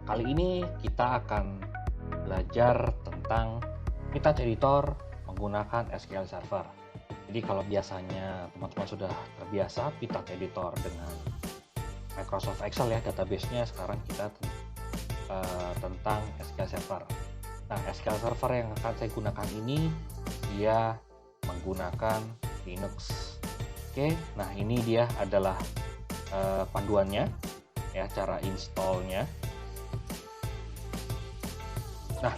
kali ini kita akan belajar tentang PyTouch Editor menggunakan SQL Server. Jadi kalau biasanya teman-teman sudah terbiasa PyTouch Editor dengan Microsoft Excel ya database-nya, sekarang kita tentang SQL Server. Nah, SQL Server yang akan saya gunakan ini dia menggunakan Linux. Oke, nah ini dia adalah panduannya ya, cara installnya. Nah,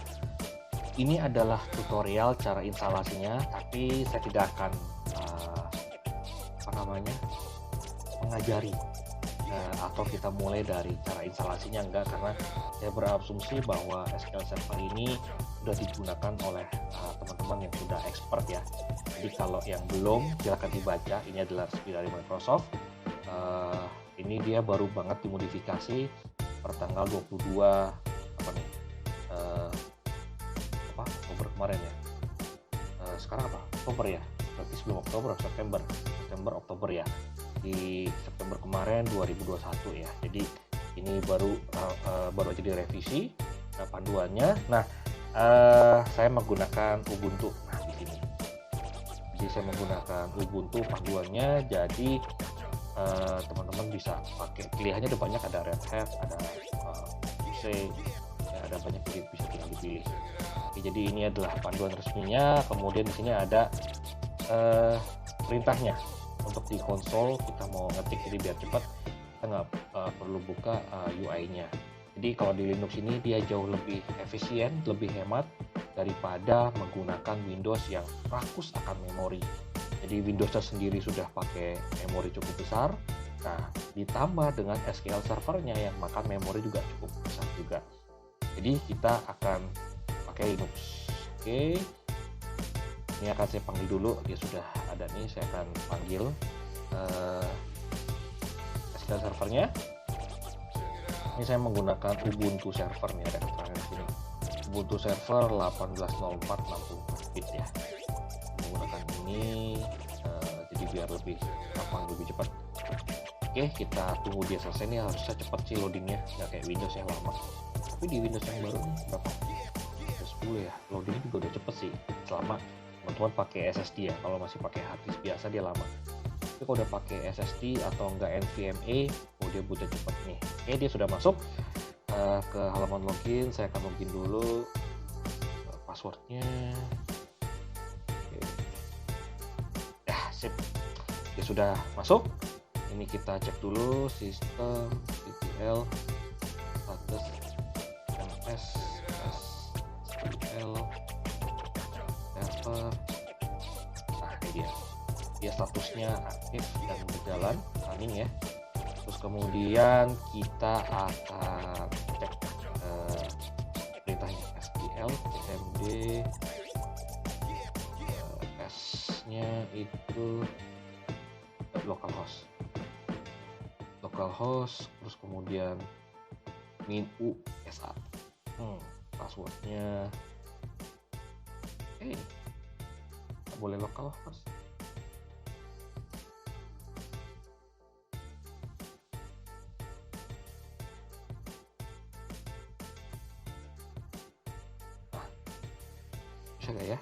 ini adalah tutorial cara instalasinya, tapi saya tidak akan mengajari atau kita mulai dari cara instalasinya, enggak, karena saya berasumsi bahwa SQL Server ini sudah digunakan oleh teman-teman yang sudah expert ya. Jadi kalau yang belum, silakan dibaca. Ini adalah resmi dari Microsoft. Ini dia baru banget dimodifikasi per tanggal 22 Oktober kemarin ya. Sekarang apa? Oktober ya. Berarti sebelum Oktober, Oktober ya. Di September kemarin 2021 ya. Jadi ini baru aja direvisi panduannya. Nah, saya menggunakan Ubuntu. Nah, di sini. Jadi saya menggunakan Ubuntu panduannya. Jadi teman-teman bisa pakai, pilihannya ada banyak, ada Red Hat, ada UC, ya, ada banyak, bisa tinggal dipilih. Oke, jadi ini adalah panduan resminya. Kemudian di sini ada perintahnya untuk di konsol. Kita mau ngetik, jadi biar cepat kita nggak perlu buka UI-nya. Jadi kalau di Linux ini dia jauh lebih efisien, lebih hemat daripada menggunakan Windows yang rakus akan memori. Jadi Windows-nya sendiri sudah pakai memori cukup besar. Nah, ditambah dengan SQL Server-nya yang makan memori juga cukup besar juga. Jadi kita akan pakai Linux. Oke. Ini akan saya panggil dulu, dia sudah ada nih, saya akan panggil SQL Server-nya. Ini saya menggunakan Ubuntu Server nih, ada keterangan di sini. Ubuntu Server 18.04 bit ya. Menggunakan ini jadi biar lebih gampang, lebih cepat. Oke, kita tunggu dia selesai. Nih harusnya cepat sih loadingnya, nggak kayak Windows yang lama. Tapi di Windows yang baru nih berapa? 10 ya, loadingnya juga udah cepet sih selama teman-teman pakai SSD ya. Kalau masih pakai hard disk biasa dia lama, tapi kalau udah pakai SSD atau enggak NVMe, dia butuh cepet nih. Oke, dia sudah masuk ke halaman login. Saya akan login dulu, passwordnya. Oke. Ya, sip, dia sudah masuk. Ini kita cek dulu sistem SQL status MS SQL server. Nah, ini dia statusnya aktif dan berjalan, running ya. Terus kemudian kita akan cek perintahnya SQL cmd s-nya itu localhost, terus kemudian min u s1, passwordnya nggak boleh localhost. Bisa nggak ya?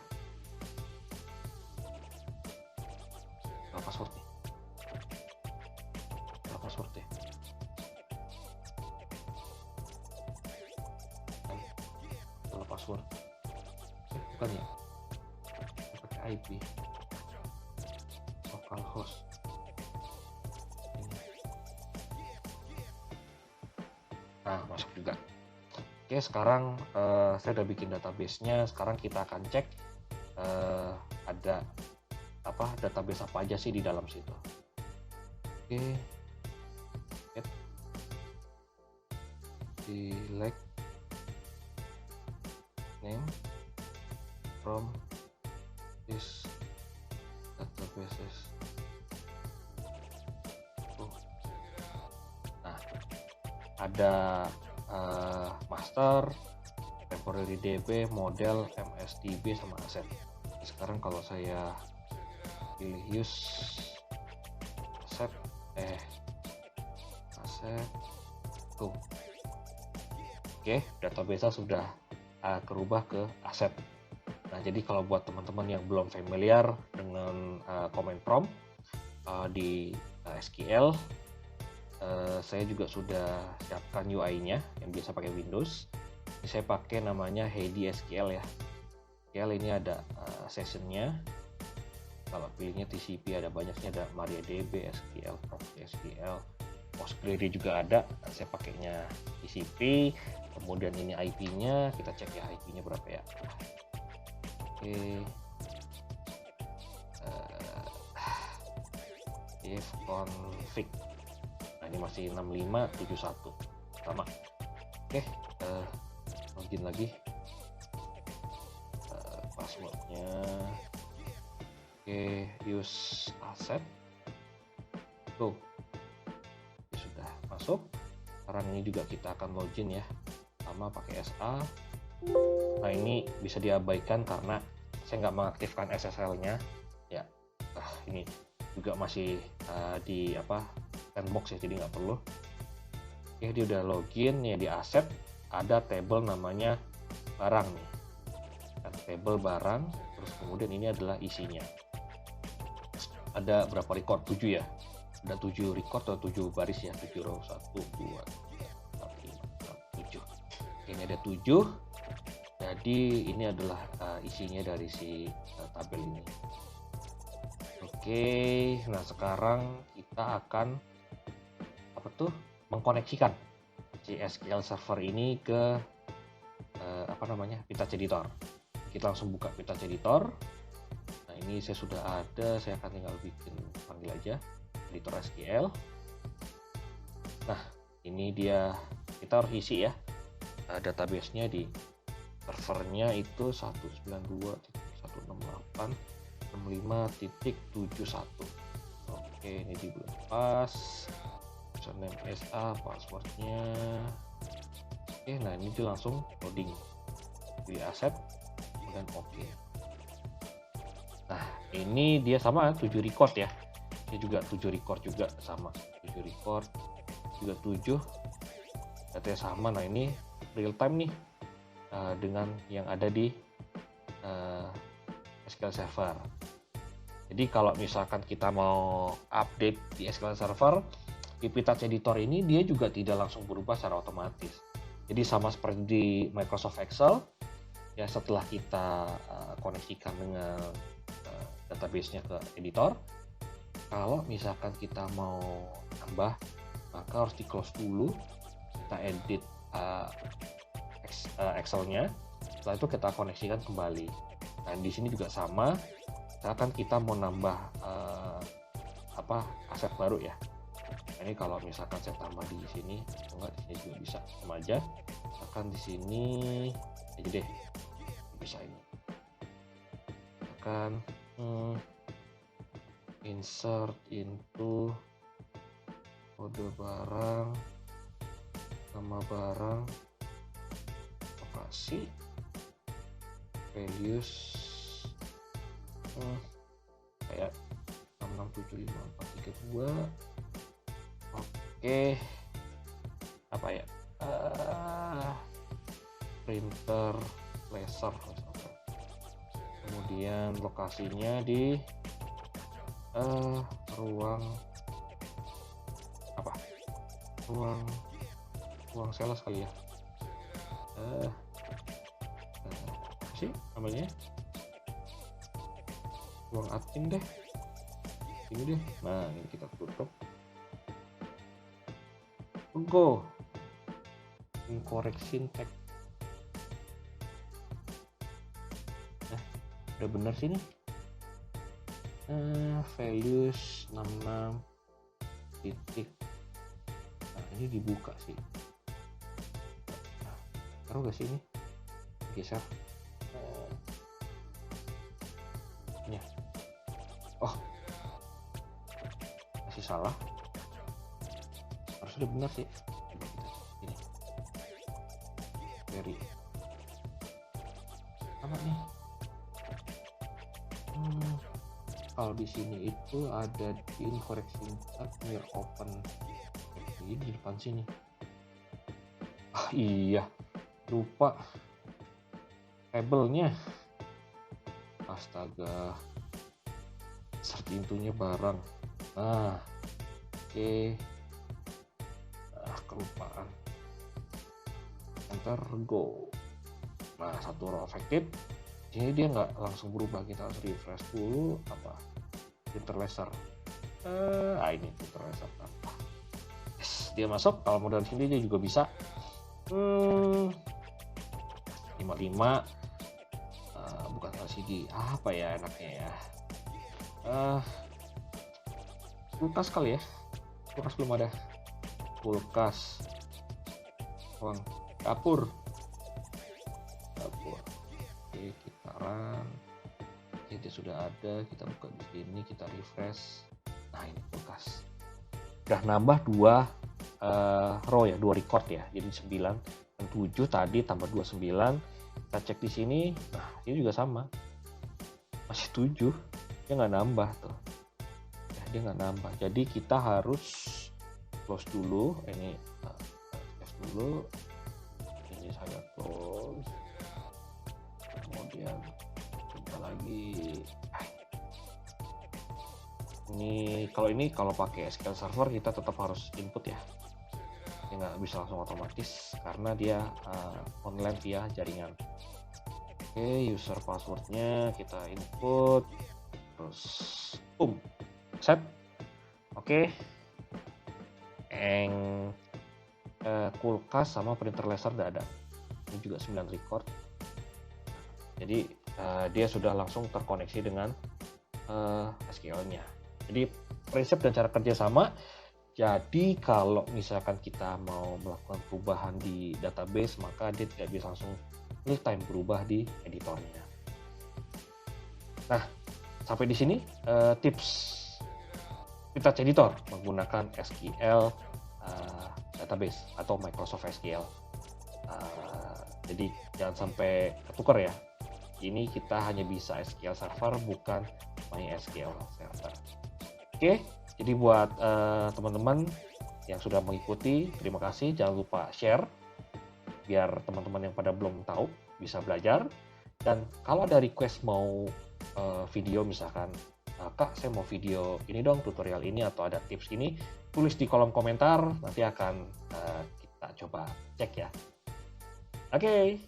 Passwordnya kalau password bukan ya, pakai IP localhost ini. Nah, masuk juga. Oke, sekarang saya udah bikin database-nya. Sekarang kita akan cek ada database apa aja sih di dalam situ. Oke, select name from this databases. Nah, ada master, temporary DB, model, MSDB, sama aset. Sekarang kalau saya pilih use aset tuh Oke, database sudah berubah ke aset. Nah, jadi kalau buat teman-teman yang belum familiar dengan command prompt di SQL, saya juga sudah siapkan UI-nya yang biasa pakai Windows. Ini saya pakai namanya Heidi SQL ya. SQL ini ada sessionnya. Kalau pilihnya TCP ada banyaknya, ada MariaDB, SQL, Proxy SQL, PostgreSQL juga ada. Saya pakainya TCP. Kemudian ini IP-nya, kita cek ya IP-nya berapa ya. Oke. If config. Nah, ini masih 6571 sama. Oke, login lagi. Passwordnya. Oke, use asset. Tuh, sudah masuk. Sekarang ini juga kita akan login ya, sama pakai SA. Nah, ini bisa diabaikan karena saya nggak mengaktifkan SSL-nya ya. Ini juga masih di sandbox ya, jadi nggak perlu. Oke, dia udah login ya. Di aset ada table namanya barang nih, table barang. Terus kemudian ini adalah isinya. Ada berapa record? 7 ya. Ada 7 record atau 7 baris ya. 7 row, 1, 2, 3, 4, 5, 6, 7. Ini ada 7. Jadi ini adalah isinya dari si tabel ini. Oke, nah sekarang kita akan mengkoneksikan si SQL Server ini ke Vintage Editor. Kita langsung buka Vintage Editor. Nah, ini saya sudah ada, saya akan tinggal panggil aja editor SQL. Nah, ini dia, kita harus isi ya database-nya di servernya itu 192.168.65.71. Oke, ini dilepas. Username SA, passwordnya. Oke, nah ini dia langsung loading. Pilih aset, kemudian oke. Nah, ini dia sama 7 record ya. Ini juga 7 record juga sama. 7 record juga 7. Datanya sama. Nah, ini real time nih dengan yang ada di SQL Server. Jadi kalau misalkan kita mau update di SQL Server, di Vintage Editor ini dia juga tidak langsung berubah secara otomatis. Jadi sama seperti di Microsoft Excel, ya setelah kita koneksikan dengan database-nya ke editor, kalau misalkan kita mau tambah, maka harus di close dulu, kita edit Excel-nya, setelah itu kita koneksikan kembali. Nah, di sini juga sama, misalkan kita mau nambah aset baru ya. Nah, ini kalau misalkan saya tambah di sini, enggak di sini juga bisa sama aja. Misalkan di sini aja deh, bisa ini. Akan insert into kode barang, nama barang, lokasi, values kayak 6675432. Oke, apa ya, printer laser, kemudian lokasinya di ruang sales kali ya, apa sih namanya, ruang admin deh, ini deh. Nah, ini kita tutup. Go incorrect syntax. Nah, udah bener sih nih. Values 66 titik. Nah, ini dibuka sih. Nah, taruh gak sih ini? Geser. Ya. Oh, masih salah. Harus udah benar sih. Ini. Very. Apa nih? Kalau di sini itu ada di incorrect syntax near open. Ini di depan sini. Iya, lupa kabelnya. Astaga, pintunya barang. Nah, oke. Kelupaan. Enter, go. Nah, satu row affected. Jadi dia nggak langsung berubah, kita harus refresh dulu. Apa? Printer laser. Ini printer laser. Yes, dia masuk. Kalau modal sini dia juga bisa. 55. Bukan LCD. Apa ya enaknya ya? Kulkas kali ya. Kulkas belum ada. Kulkas. Dapur. Oke, kita run. Oke, dia sudah ada. Kita buka di sini, kita refresh. Nah, ini kulkas. Udah nambah 2 row ya, 2 record ya. Jadi 9 dan 7 tadi tambah 29. Kita cek di sini. Nah, ini juga sama. Masih 7. Dia nggak nambah tuh. Ya, dia nggak nambah. Jadi kita harus close dulu. Ini close dulu. Ini saya close. Kemudian coba lagi. Ini kalau pakai SQL Server kita tetap harus input ya. Dia nggak bisa langsung otomatis karena dia online via jaringan. Oke, user passwordnya kita input, terus set. Oke, kulkas sama printer laser udah ada. Ini juga 9 record. Jadi dia sudah langsung terkoneksi dengan SQL-nya. Jadi prinsip dan cara kerja sama. Jadi kalau misalkan kita mau melakukan perubahan di database, maka dia tidak bisa langsung real time berubah di editornya. Nah, sampai di sini tips Vintage Editor menggunakan SQL database atau Microsoft SQL. Jadi jangan sampai ketukar ya. Ini kita hanya bisa SQL Server, bukan MySQL Server. Oke. Jadi buat teman-teman yang sudah mengikuti, terima kasih. Jangan lupa share, biar teman-teman yang pada belum tahu bisa belajar. Dan kalau ada request mau video misalkan, Kak saya mau video ini dong, tutorial ini atau ada tips ini, tulis di kolom komentar, nanti akan kita coba cek ya. Oke.